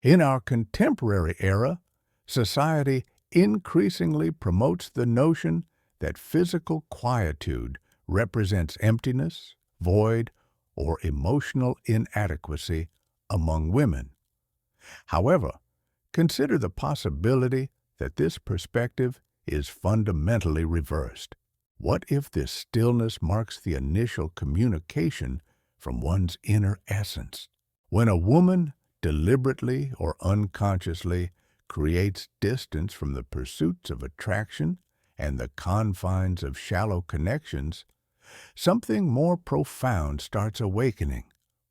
In our contemporary era, society increasingly promotes the notion that physical quietude represents emptiness, void, or emotional inadequacy among women. However, consider the possibility that this perspective is fundamentally reversed. What if this stillness marks the initial communication from one's inner essence? When a woman deliberately or unconsciously creates distance from the pursuits of attraction and the confines of shallow connections, something more profound starts awakening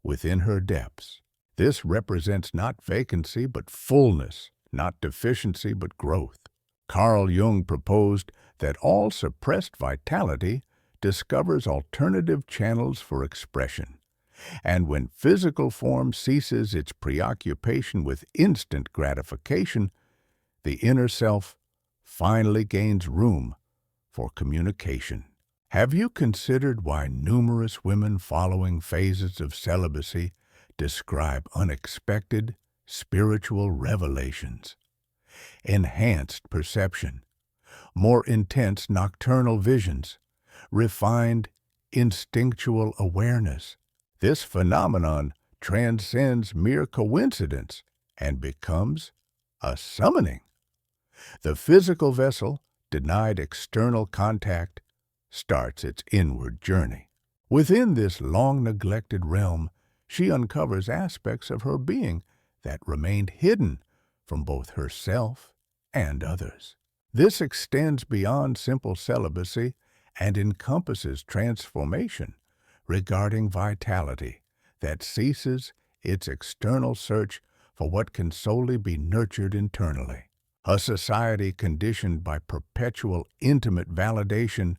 within her depths. This represents not vacancy but fullness, not deficiency but growth. Carl Jung proposed that all suppressed vitality discovers alternative channels for expression, and when physical form ceases its preoccupation with instant gratification, the inner self finally gains room for communication. Have you considered why numerous women following phases of celibacy describe unexpected spiritual revelations, enhanced perception, more intense nocturnal visions, refined instinctual awareness? This phenomenon transcends mere coincidence and becomes a summoning. The physical vessel, denied external contact, starts its inward journey. Within this long-neglected realm, she uncovers aspects of her being that remained hidden from both herself and others. This extends beyond simple celibacy and encompasses transformation regarding vitality that ceases its external search for what can solely be nurtured internally. A society conditioned by perpetual intimate validation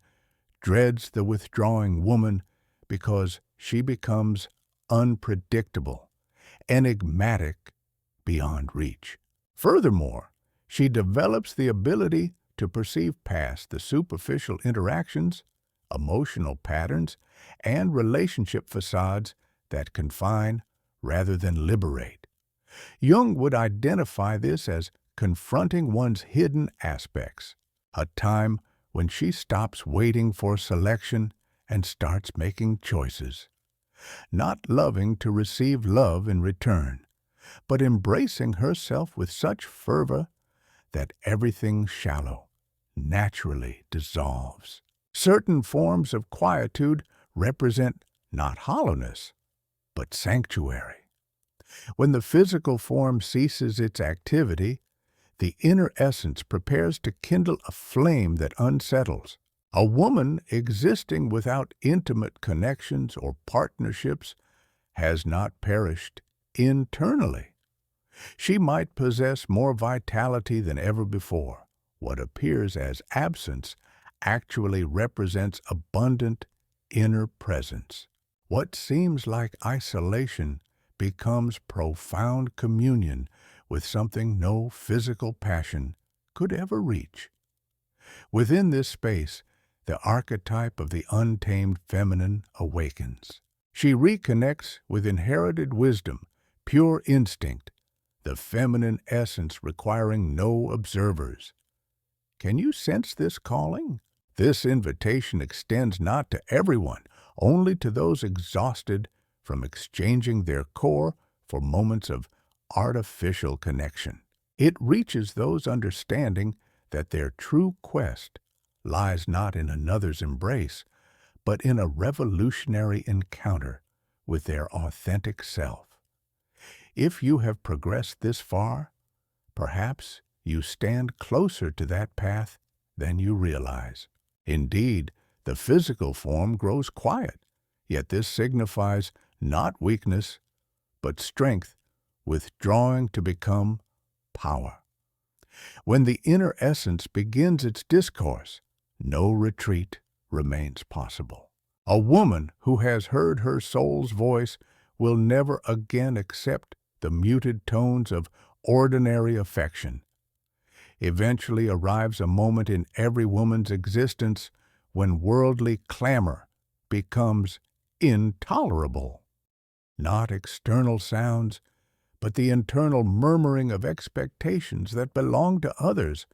dreads the withdrawing woman because she becomes unpredictable, enigmatic, beyond reach. Furthermore, she develops the ability to perceive past the superficial interactions, emotional patterns, and relationship facades that confine rather than liberate. Jung would identify this as confronting one's hidden aspects, a time when she stops waiting for selection and starts making choices, not loving to receive love in return, but embracing herself with such fervor that everything shallow naturally dissolves. Certain forms of quietude represent not hollowness, but sanctuary. When the physical form ceases its activity, the inner essence prepares to kindle a flame that unsettles. A woman existing without intimate connections or partnerships has not perished internally. She might possess more vitality than ever before. What appears as absence actually represents abundant inner presence. What seems like isolation becomes profound communion with something no physical passion could ever reach. Within this space, the archetype of the untamed feminine awakens. She reconnects with inherited wisdom, pure instinct, the feminine essence requiring no observers. Can you sense this calling? This invitation extends not to everyone, only to those exhausted from exchanging their core for moments of artificial connection. It reaches those understanding that their true quest lies not in another's embrace, but in a revolutionary encounter with their authentic self. If you have progressed this far, perhaps you stand closer to that path than you realize. Indeed, the physical form grows quiet, yet this signifies not weakness, but strength withdrawing to become power. When the inner essence begins its discourse, no retreat remains possible. A woman who has heard her soul's voice will never again accept the muted tones of ordinary affection. Eventually arrives a moment in every woman's existence when worldly clamor becomes intolerable. Not external sounds, but the internal murmuring of expectations that belong to others,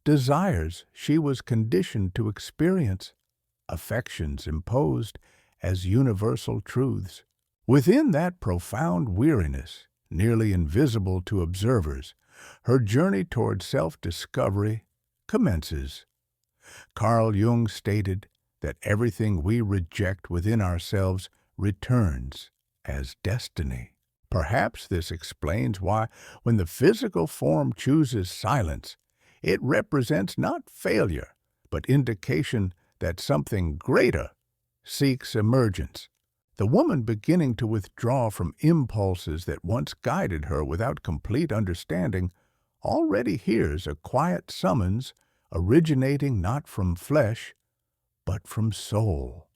desires she was conditioned to experience, affections imposed as universal truths. Within that profound weariness, nearly invisible to observers, her journey toward self-discovery commences. Carl Jung stated that everything we reject within ourselves returns as destiny. Perhaps this explains why, when the physical form chooses silence, it represents not failure, but indication that something greater seeks emergence. The woman beginning to withdraw from impulses that once guided her without complete understanding already hears a quiet summons originating not from flesh, but from soul.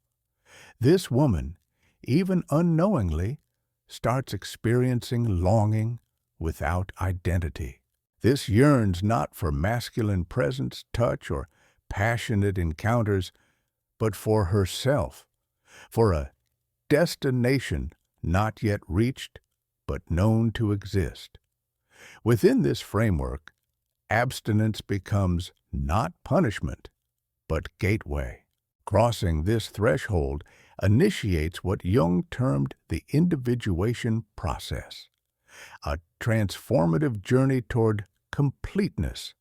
This woman, even unknowingly, starts experiencing longing without identity. This yearns not for masculine presence, touch, or passionate encounters, but for herself, for a destination not yet reached, but known to exist. Within this framework, abstinence becomes not punishment, but gateway. Crossing this threshold initiates what Jung termed the individuation process, a transformative journey toward completeness,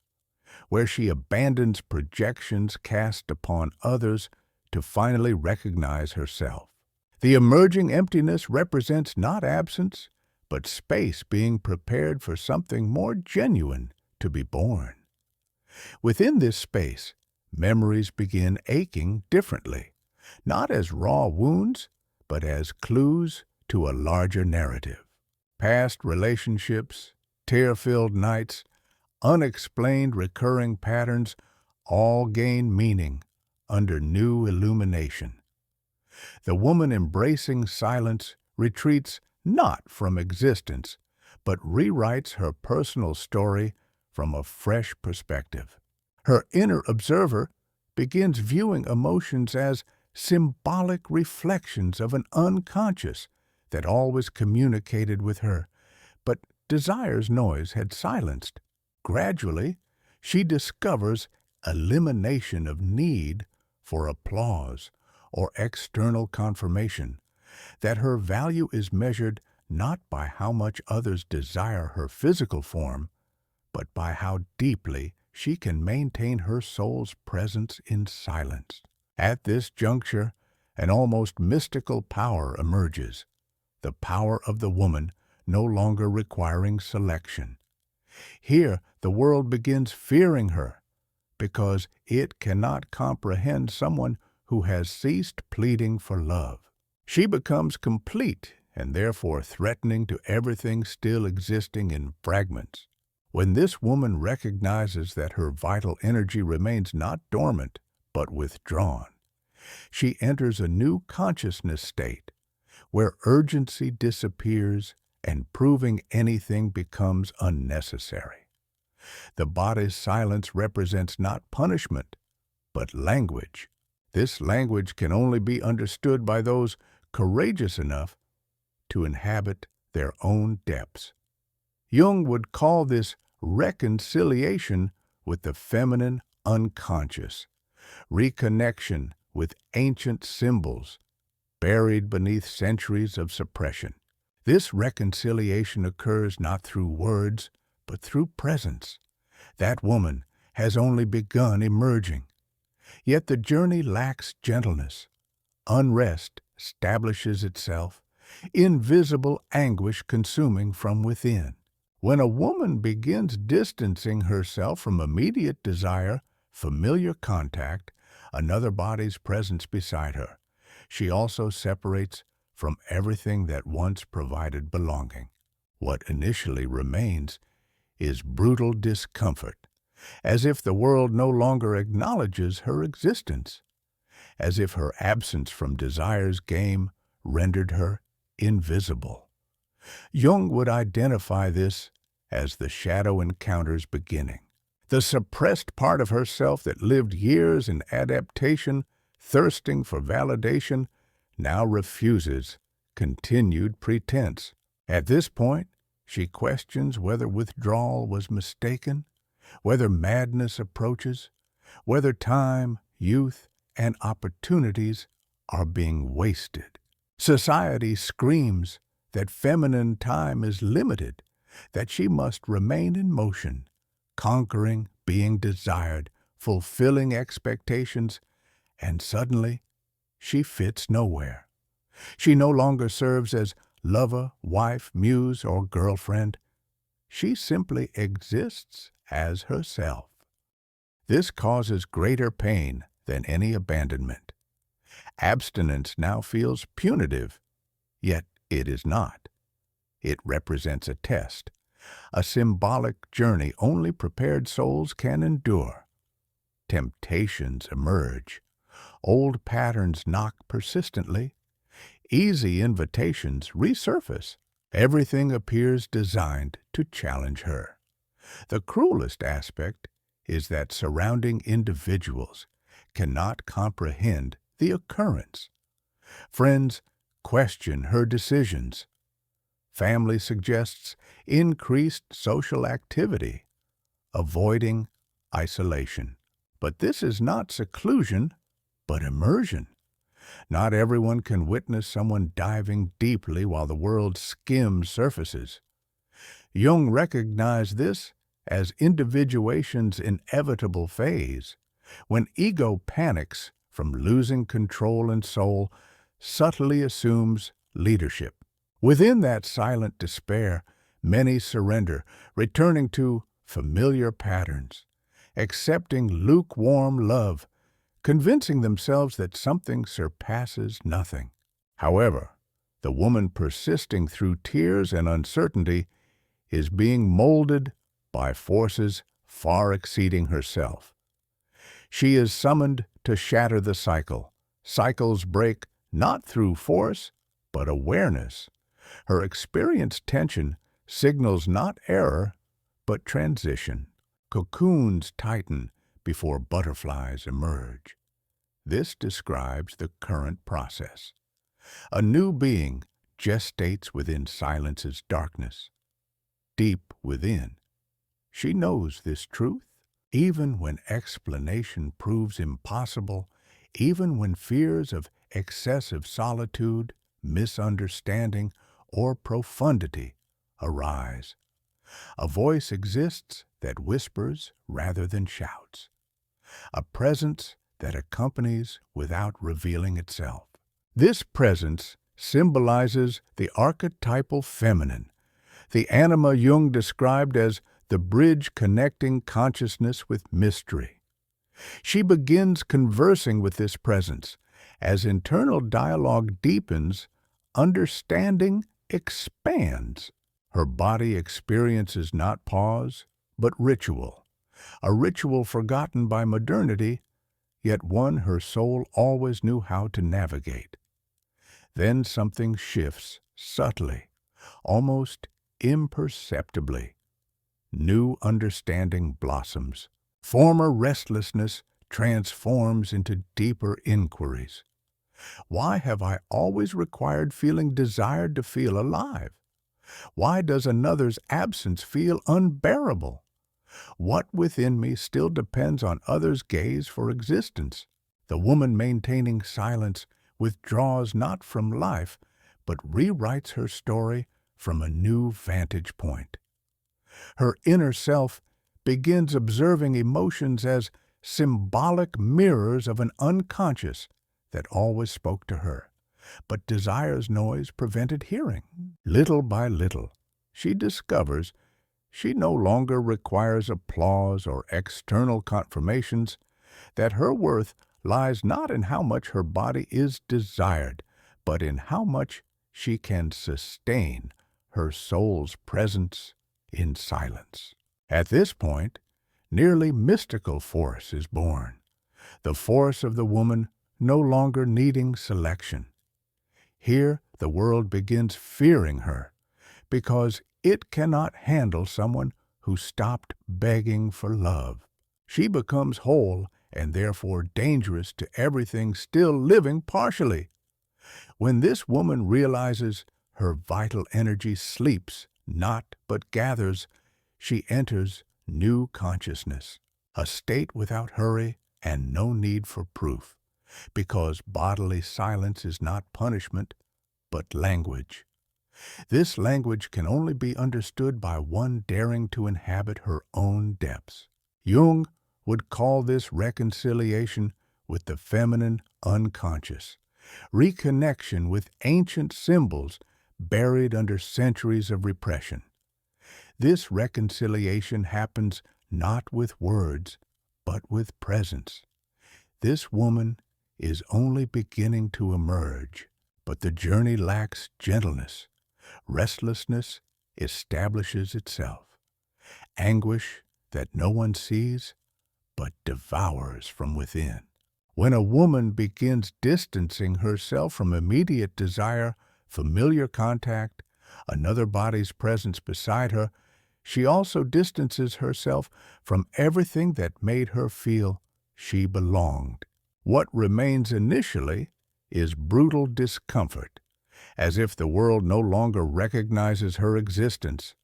where she abandons projections cast upon others to finally recognize herself. The emerging emptiness represents not absence, but space being prepared for something more genuine to be born. Within this space, memories begin aching differently, not as raw wounds, but as clues to a larger narrative. Past relationships, tear-filled nights, unexplained recurring patterns all gain meaning under new illumination. The woman embracing silence retreats not from existence, but rewrites her personal story from a fresh perspective. Her inner observer begins viewing emotions as symbolic reflections of an unconscious that always communicated with her, but desire's noise had silenced. Gradually, she discovers elimination of need for applause or external confirmation, that her value is measured not by how much others desire her physical form, but by how deeply she can maintain her soul's presence in silence. At this juncture, an almost mystical power emerges, the power of the woman no longer requiring selection. Here, the world begins fearing her, because it cannot comprehend someone who has ceased pleading for love. She becomes complete and therefore threatening to everything still existing in fragments. When this woman recognizes that her vital energy remains not dormant, but withdrawn, she enters a new consciousness state, where urgency disappears and proving anything becomes unnecessary. The body's silence represents not punishment, but language. This language can only be understood by those courageous enough to inhabit their own depths. Jung would call this reconciliation with the feminine unconscious, reconnection with ancient symbols buried beneath centuries of suppression. This reconciliation occurs not through words, but through presence. That woman has only begun emerging. Yet the journey lacks gentleness. Unrest establishes itself, invisible anguish consuming from within. When a woman begins distancing herself from immediate desire, familiar contact, another body's presence beside her, she also separates from everything that once provided belonging. What initially remains is brutal discomfort, as if the world no longer acknowledges her existence, as if her absence from desire's game rendered her invisible. Jung would identify this as the shadow encounter's beginning. The suppressed part of herself that lived years in adaptation, thirsting for validation, now refuses continued pretense. At this point, She questions whether withdrawal was mistaken, whether madness approaches, whether time, youth, and opportunities are being wasted. Society screams that feminine time is limited, that she must remain in motion, conquering, being desired, fulfilling expectations, and suddenly she fits nowhere. She no longer serves as lover, wife, muse, or girlfriend. She simply exists as herself. This causes greater pain than any abandonment. Abstinence now feels punitive, yet it is not. It represents a test, a symbolic journey only prepared souls can endure. Temptations emerge. Old patterns knock persistently. Easy invitations resurface. Everything appears designed to challenge her. The cruelest aspect is that surrounding individuals cannot comprehend the occurrence. Friends question her decisions. Family suggests increased social activity, avoiding isolation. But this is not seclusion, but immersion. Not everyone can witness someone diving deeply while the world skims surfaces. Jung recognized this as individuation's inevitable phase, when ego panics from losing control and soul subtly assumes leadership. Within that silent despair, many surrender, returning to familiar patterns, accepting lukewarm love, convincing themselves that something surpasses nothing. However, the woman persisting through tears and uncertainty is being molded by forces far exceeding herself. She is summoned to shatter the cycle. Cycles break not through force, but awareness. Her experienced tension signals not error, but transition. Cocoons tighten before butterflies emerge. This describes the current process. A new being gestates within silence's darkness. Deep within, she knows this truth. Even when explanation proves impossible, even when fears of excessive solitude, misunderstanding, or profundity arise, a voice exists that whispers rather than shouts, a presence that accompanies without revealing itself. This presence symbolizes the archetypal feminine, the anima Jung described as the bridge connecting consciousness with mystery. She begins conversing with this presence. As internal dialogue deepens, understanding expands. Her body experiences not pause, but ritual, a ritual forgotten by modernity, yet one her soul always knew how to navigate. Then something shifts subtly, almost imperceptibly. New understanding blossoms. Former restlessness transforms into deeper inquiries. Why have I always required feeling desired to feel alive? Why does another's absence feel unbearable? What within me still depends on others' gaze for existence? The woman maintaining silence withdraws not from life, but rewrites her story from a new vantage point. Her inner self begins observing emotions as symbolic mirrors of an unconscious that always spoke to her, but desire's noise prevented hearing. Little by little, she discovers she no longer requires applause or external confirmations, that her worth lies not in how much her body is desired, but in how much she can sustain her soul's presence in silence. At this point, nearly mystical force is born, the force of the woman no longer needing selection. Here, the world begins fearing her, because it cannot handle someone who stopped begging for love. She becomes whole and therefore dangerous to everything still living partially. When this woman realizes her vital energy sleeps not but gathers, she enters new consciousness, a state without hurry and no need for proof, because bodily silence is not punishment, but language. This language can only be understood by one daring to inhabit her own depths. Jung would call this reconciliation with the feminine unconscious, reconnection with ancient symbols buried under centuries of repression. This reconciliation happens not with words, but with presence. This woman is only beginning to emerge, but the journey lacks gentleness. Restlessness establishes itself. Anguish that no one sees, but devours from within. When a woman begins distancing herself from immediate desire, familiar contact, another body's presence beside her, she also distances herself from everything that made her feel she belonged. What remains initially is brutal discomfort, as if the world no longer recognizes her existence,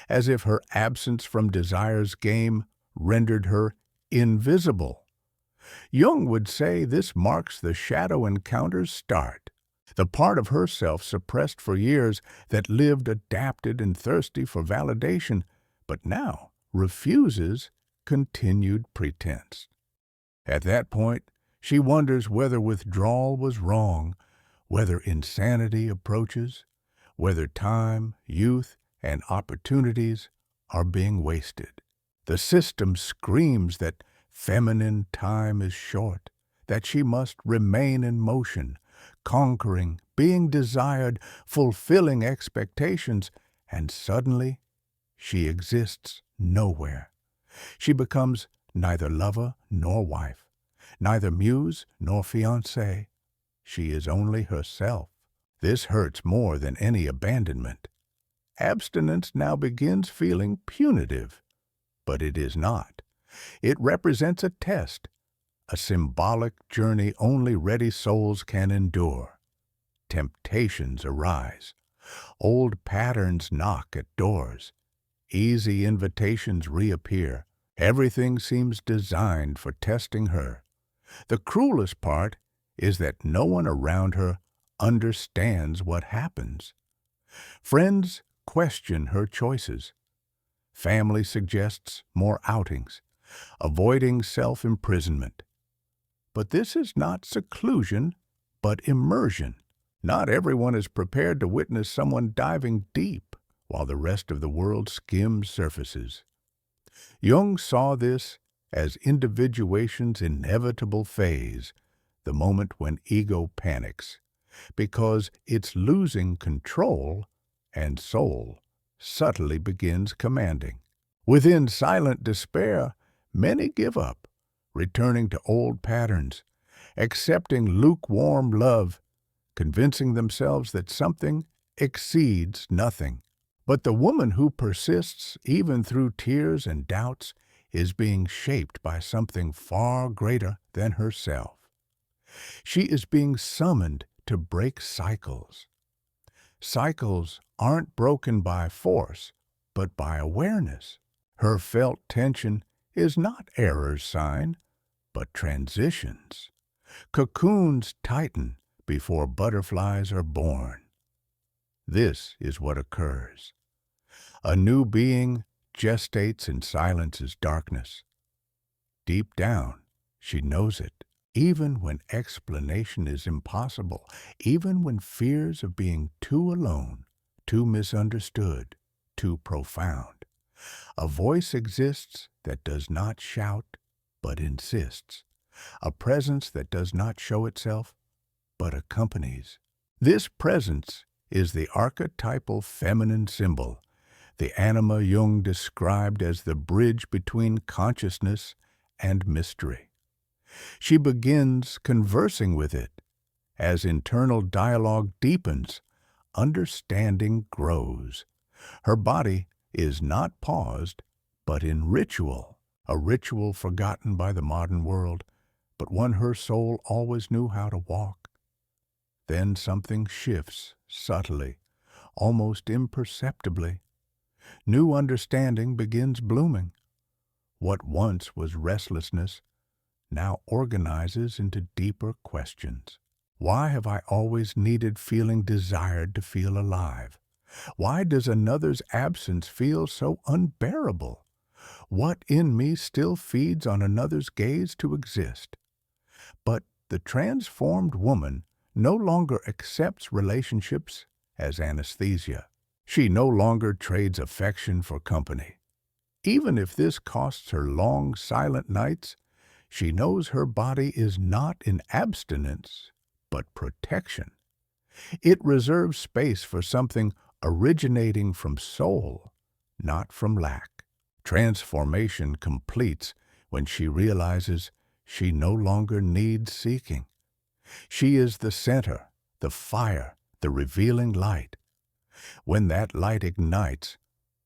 as if her absence from desire's game rendered her invisible. Jung would say this marks the shadow encounter's start, the part of herself suppressed for years that lived adapted and thirsty for validation, but now refuses continued pretense. At that point, she wonders whether withdrawal was wrong, whether insanity approaches, whether time, youth, and opportunities are being wasted. The system screams that feminine time is short, that she must remain in motion, conquering, being desired, fulfilling expectations, and suddenly she exists nowhere. She becomes neither lover nor wife, neither muse nor fiancée. She is only herself. This hurts more than any abandonment. Abstinence now begins feeling punitive, but it is not. It represents a test, a symbolic journey only ready souls can endure. Temptations arise. Old patterns knock at doors. Easy invitations reappear. Everything seems designed for testing her. The cruelest part is that no one around her understands what happens. Friends question her choices. Family suggests more outings, avoiding self-imprisonment. But this is not seclusion, but immersion. Not everyone is prepared to witness someone diving deep while the rest of the world skims surfaces. Jung saw this as individuation's inevitable phase, the moment when ego panics, because it's losing control and soul subtly begins commanding. Within silent despair, many give up, returning to old patterns, accepting lukewarm love, convincing themselves that something exceeds nothing. But the woman who persists, even through tears and doubts, is being shaped by something far greater than herself. She is being summoned to break cycles. Cycles aren't broken by force, but by awareness. Her felt tension is not error's sign, but transitions. Cocoons tighten before butterflies are born. This is what occurs. A new being gestates in silence's darkness. Deep down, she knows it, even when explanation is impossible, even when fears of being too alone, too misunderstood, too profound. A voice exists that does not shout, but insists. A presence that does not show itself, but accompanies. This presence is the archetypal feminine symbol, the anima Jung described as the bridge between consciousness and mystery. She begins conversing with it. As internal dialogue deepens, understanding grows. Her body is not paused, but in ritual, a ritual forgotten by the modern world, but one her soul always knew how to walk. Then something shifts subtly, almost imperceptibly. New understanding begins blooming. What once was restlessness now organizes into deeper questions. Why have I always needed feeling desired to feel alive? Why does another's absence feel so unbearable? What in me still feeds on another's gaze to exist? But the transformed woman no longer accepts relationships as anesthesia. She no longer trades affection for company. Even if this costs her long, silent nights, she knows her body is not in abstinence, but protection. It reserves space for something originating from soul, not from lack. Transformation completes when she realizes she no longer needs seeking. She is the center, the fire, the revealing light. When that light ignites,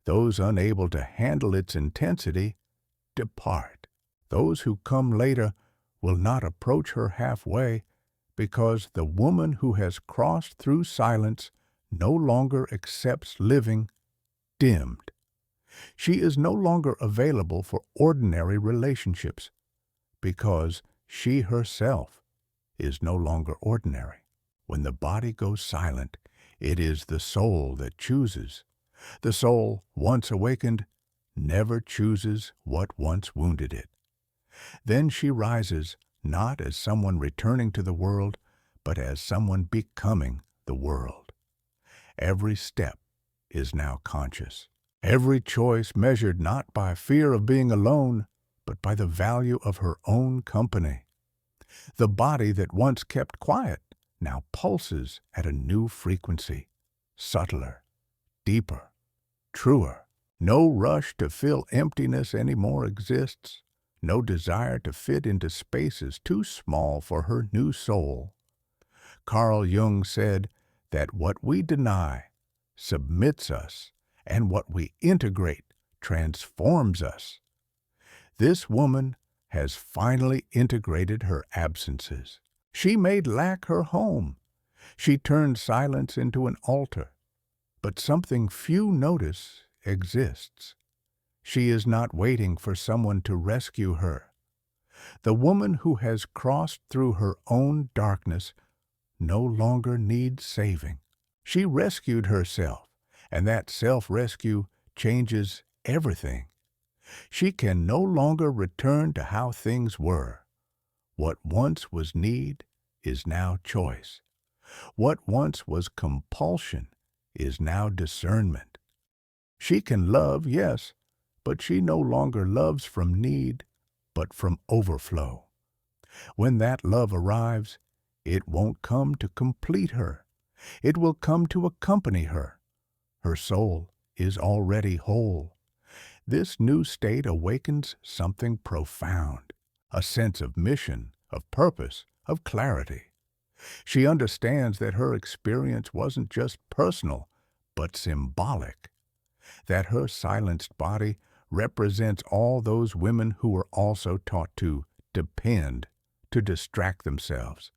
those unable to handle its intensity depart. Those who come later will not approach her halfway, because the woman who has crossed through silence no longer accepts living dimmed. She is no longer available for ordinary relationships, because she herself is no longer ordinary. When the body goes silent, it is the soul that chooses. The soul, once awakened, never chooses what once wounded it. Then she rises, not as someone returning to the world, but as someone becoming the world. Every step is now conscious. Every choice measured not by fear of being alone, but by the value of her own company. The body that once kept quiet now pulses at a new frequency, subtler, deeper, truer. No rush to fill emptiness anymore exists, no desire to fit into spaces too small for her new soul. Carl Jung said that what we deny submits us, and what we integrate transforms us. This woman has finally integrated her absences. She made lack her home. She turned silence into an altar. But something few notice exists. She is not waiting for someone to rescue her. The woman who has crossed through her own darkness no longer needs saving. She rescued herself, and that self-rescue changes everything. She can no longer return to how things were. What once was need is now choice. What once was compulsion is now discernment. She can love, yes, but she no longer loves from need, but from overflow. When that love arrives, it won't come to complete her. It will come to accompany her. Her soul is already whole. This new state awakens something profound, a sense of mission, of purpose, of clarity. She understands that her experience wasn't just personal, but symbolic, that her silenced body represents all those women who were also taught to depend, to distract themselves,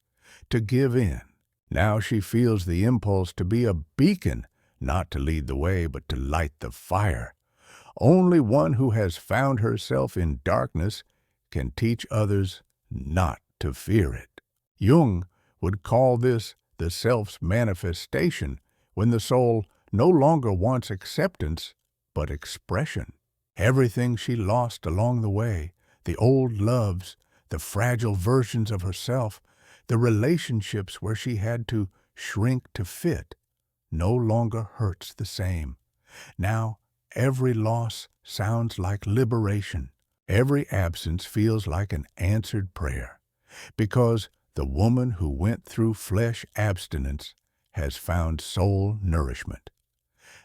to give in. Now she feels the impulse to be a beacon, not to lead the way, but to light the fire. Only one who has found herself in darkness can teach others not to fear it. Jung would call this the self's manifestation, when the soul no longer wants acceptance, but expression. Everything she lost along the way, the old loves, the fragile versions of herself, the relationships where she had to shrink to fit, no longer hurts the same. Now, every loss sounds like liberation. Every absence feels like an answered prayer, because the woman who went through flesh abstinence has found soul nourishment.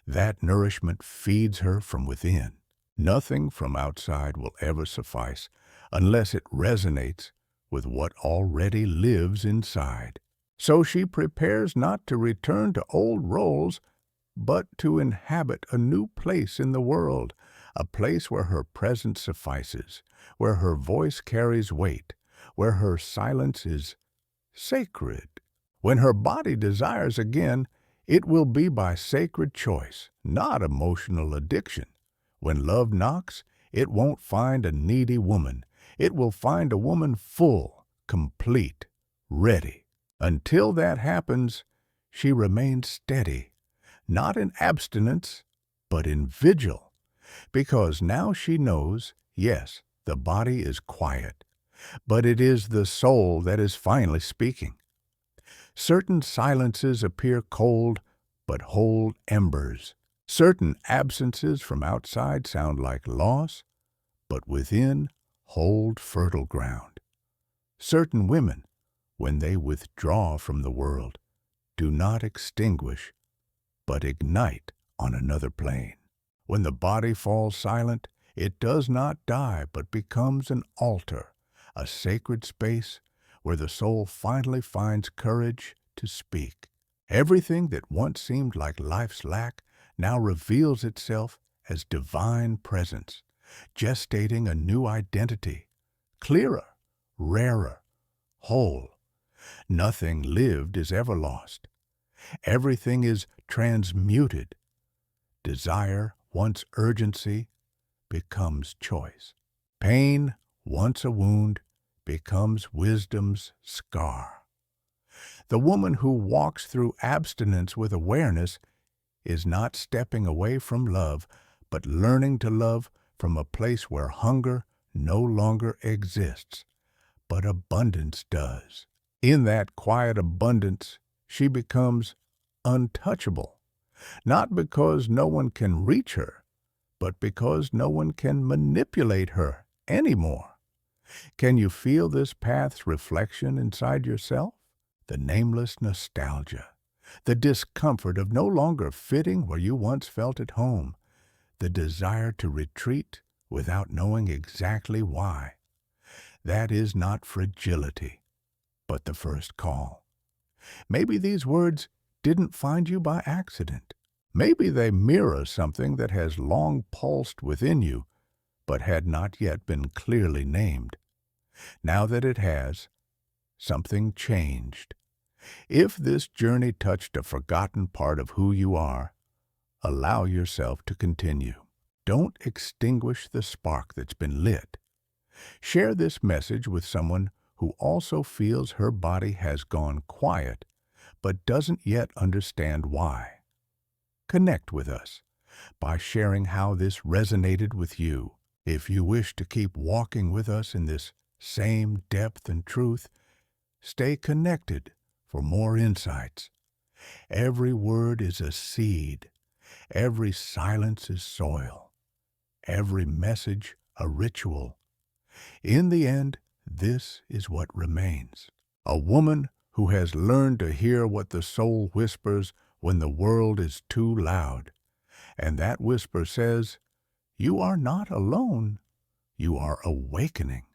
That nourishment feeds her from within. Nothing from outside will ever suffice unless it resonates with what already lives inside. So she prepares not to return to old roles, but to inhabit a new place in the world, a place where her presence suffices, where her voice carries weight, where her silence is sacred. When her body desires again, It will be by sacred choice, not emotional addiction. When love knocks, it won't find a needy woman. It will find a woman full, complete, ready. Until that happens, she remains steady, not in abstinence, but in vigil, because now she knows, yes, the body is quiet, but it is the soul that is finally speaking. Certain silences appear cold, but hold embers. Certain absences from outside sound like loss, but within hold fertile ground. Certain women, when they withdraw from the world, do not extinguish, but ignite on another plane. When the body falls silent, it does not die, but becomes an altar, a sacred space where the soul finally finds courage to speak. Everything that once seemed like life's lack now reveals itself as divine presence, gestating a new identity, clearer, rarer, whole. Nothing lived is ever lost. Everything is transmuted. Desire, once urgency, becomes choice. Pain, once a wound, becomes wisdom's scar. The woman who walks through abstinence with awareness is not stepping away from love, but learning to love from a place where hunger no longer exists, but abundance does. In that quiet abundance, she becomes untouchable, not because no one can reach her, but because no one can manipulate her anymore. Can you feel this path's reflection inside yourself? The nameless nostalgia, the discomfort of no longer fitting where you once felt at home, the desire to retreat without knowing exactly why. That is not fragility, but the first call. Maybe these words didn't find you by accident. Maybe they mirror something that has long pulsed within you, but had not yet been clearly named. Now that it has, something changed. If this journey touched a forgotten part of who you are, allow yourself to continue. Don't extinguish the spark that's been lit. Share this message with someone who also feels her body has gone quiet, but doesn't yet understand why. Connect with us by sharing how this resonated with you. If you wish to keep walking with us in this same depth and truth, stay connected for more insights. Every word is a seed. Every silence is soil. Every message a ritual. In the end, this is what remains. A woman who has learned to hear what the soul whispers when the world is too loud. And that whisper says, "You are not alone. You are awakening."